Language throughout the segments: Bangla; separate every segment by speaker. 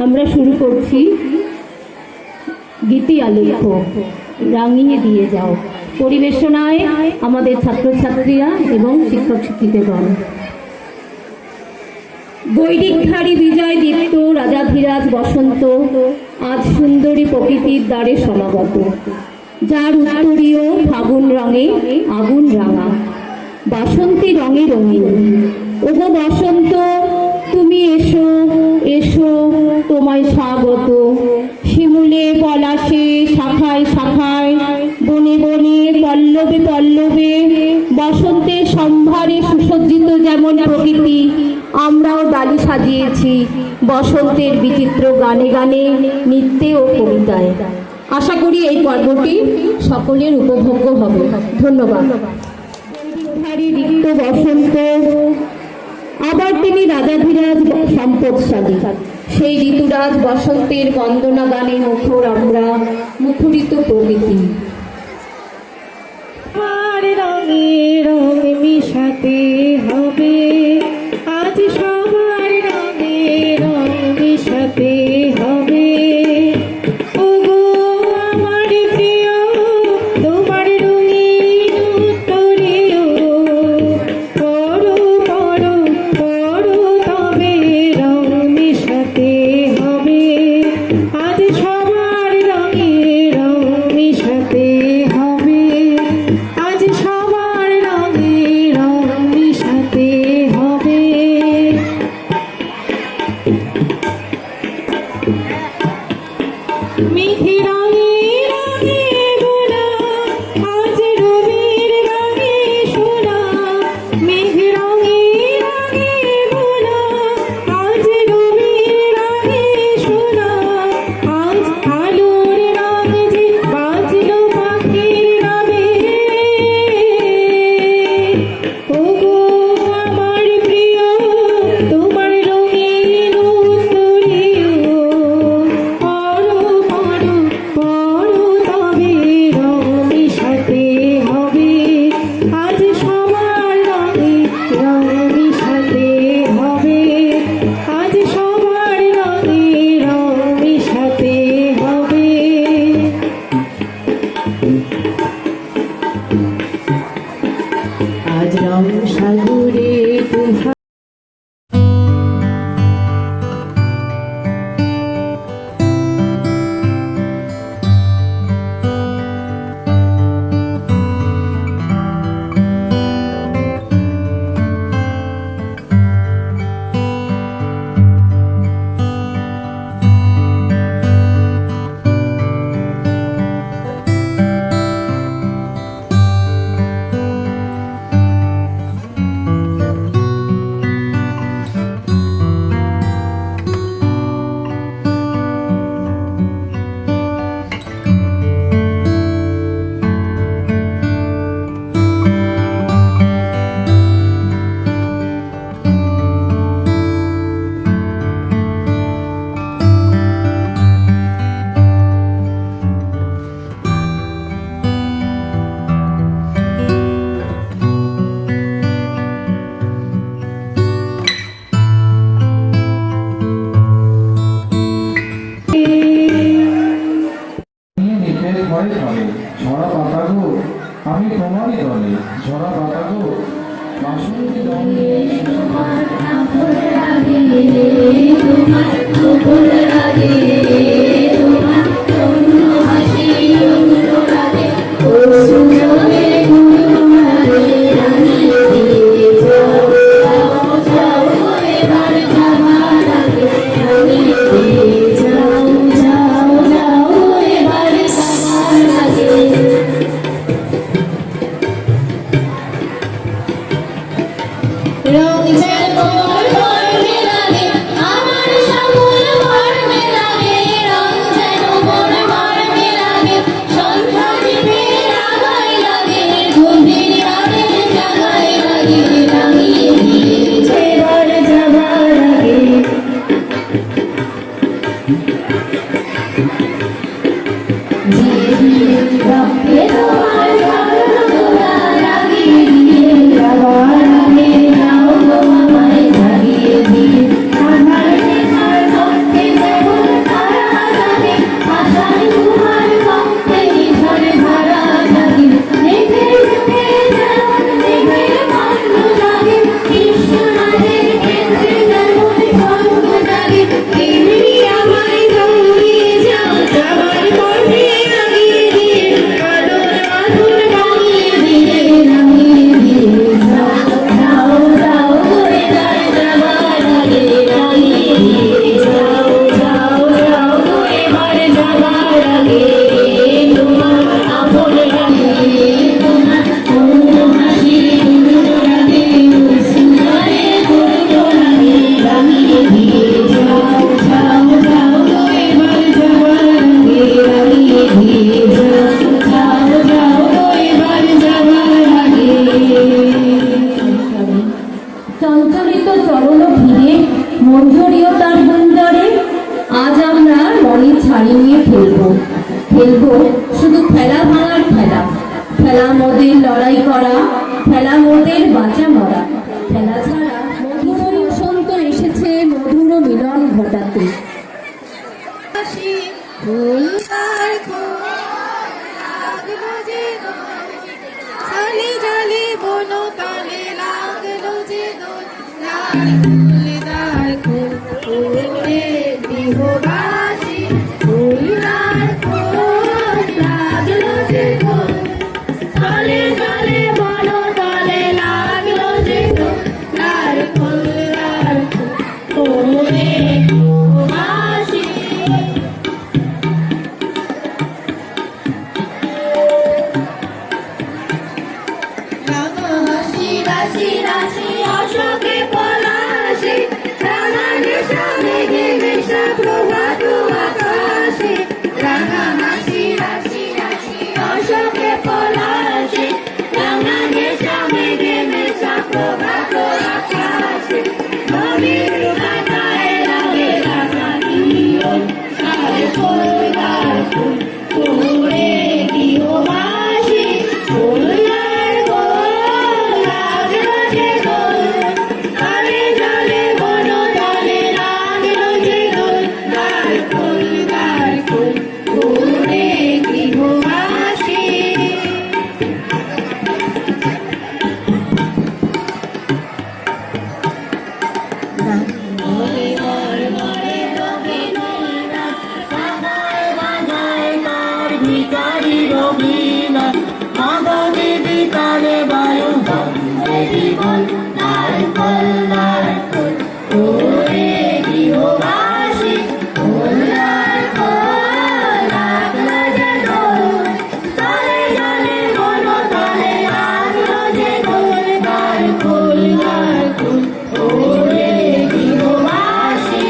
Speaker 1: আমরা শুরু করছি গীতি আলেখ্য রাঙিয়ে দিয়ে যাও। পরিবেশনায় আমাদের ছাত্রছাত্রীরা এবং শিক্ষক শিক্ষিকাগণ। বৈরিকধারী বিজয় দীপ্ত রাজাধিরাজ বসন্ত আজ সুন্দরী প্রকৃতির দ্বারে সমাগত, যার উত্তরীয় ফাগুন রঙে আগুন রাঙা, বাসন্তী রঙে রঙিন। ওগো বসন্ত তুমি এসো এসো, তোমায় স্বাগত। শিমুলে পলাশে শাখায় শাখায়, বনে বনে পল্লবে পল্লবে, বসন্তের সম্ভারে সুসজ্জিত যেমন প্রকৃতি, আমরাও ডালি সাজিয়েছি বসন্তের বিচিত্র গানে গানে, নৃত্যে ও কবিতায়। আশা করি এই পর্বটি সকলের উপভোগ্য হবে। ধন্যবাদ। রিক্ত বসন্ত, আবার তিনি রাজাধিরাজ সম্পদশালী, সেই ঋতুরাজ বসন্তের বন্দনা গানে মুখর আমরা, মুখরিত প্রকৃতি।
Speaker 2: আর রঙে রঙ মিশাতে হবে, আজ সবার রঙে রঙ মিশাতে হবে। ওগো আমার প্রিয়, তোমার রঙিন উত্তরীয়, পড়ো পড়ো পড়ো তবে রঙ মিশাতে হবে, আজ সবার রঙে রঙ মিশাতে হবে, আজ সবার রঙে রঙ মিশাতে হবে। মেঘে রঙে রঙে বোনা, আজ রবির রঙে সোনা। মেঘ রঙে রঙে বোনা, আজ রবির রঙে সোনা। আজ আলোর রঙ যে বাজলো পাখির নামে। ওগো আমার প্রিয়, তোমার রঙিন উত্তরীয়, পড়ো পড়ো পড়ো তবে রঙ মিশাতে হবে, আজ সবার রঙে রঙ মিশাতে হবে, আজ সবার রঙে রঙ মিশাতে হবে। আজ রঙ সাগরে তুফান
Speaker 3: ঝরা পাতা গো, আমি তোমারই দলে। ঝরা পাতা গো, বাসন্তী রঙে
Speaker 4: রঙ যেন বর মেলাগে, আমার সকল বর মেলাগে। রঙ যেন বর মেলাগে, সন্ধ্যা দ্বীপের আগায় লাগে।
Speaker 1: খেলা মোদের লড়াই করা, খেলা মোদের বাঁচা মরা, খেলা ছাড়া মধুর বসন্ত এসেছে মধুর মিলন ঘটাতে।
Speaker 2: ফুলদার ফুল লাগলো যে দোল, জালি জালি বনো তালে লাগলো যে দোল, ফুলদার ফুল ফুলে বিহবাসী, ফুলদার ফুল লাগলো যে দোল, তালে তালে বনো তালে লাগলো যে দোল, ফুলদার ফুল ফুলে বিহবাসী। রাঙাহাসি রাশি রাশি অশোকে পলাশে, রাঙানেশা মেঘে মেশা প্রভাত আকাশে, রাঙাহাসি রাশি রাশি অশোকে পলাশে, রাঙানেশা মেঘে মেশা প্রভাত আকাশে, নদীর কাঁটায় লাগে রাঙানিও, আর ফুলদার ফুল ফুলে গৃহবাসী, ফুলদার ফুল লাগলো যে দোল, তালে জালে বনো তালে লাগলো যে দোল, ফুলদার ফুল ফুলে গৃহবাসী।
Speaker 3: ভিকারি রবীন্দ্রনাথ মাধবী বিকালে বায়ু বন্দে জীবন নারকল নারকল
Speaker 2: ওরে গৃহবাসী, ফুলদার ফুল লাগলো যে দোল, তালে জালে বনো তালে লাগলো যে দোল, ফুলদার ফুল ওরে গৃহবাসী,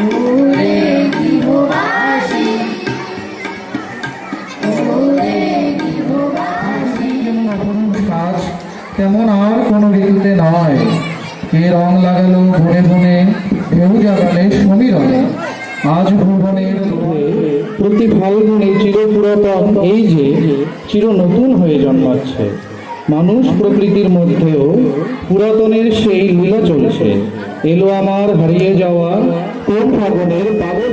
Speaker 2: ওরে গৃহবাসী, ওরে গৃহবাসী।
Speaker 3: যেমন অপরূপ কাজ তেমন আর কোনো ঋতুতে নয়। কে রং লাগালো বনে বনে, ঢেউ জাগালে সমীরণে, আজ ভুবনের প্রতি ফাল্গুনে চিরপুরাতন এই যে চির নতুন হয়ে জন্মাচ্ছে। মানুষ প্রকৃতির মধ্যেও পুরাতনের সেই লীলা চলছে। এলো আমার হারিয়ে যাওয়া কোন ফাগুনের পাগল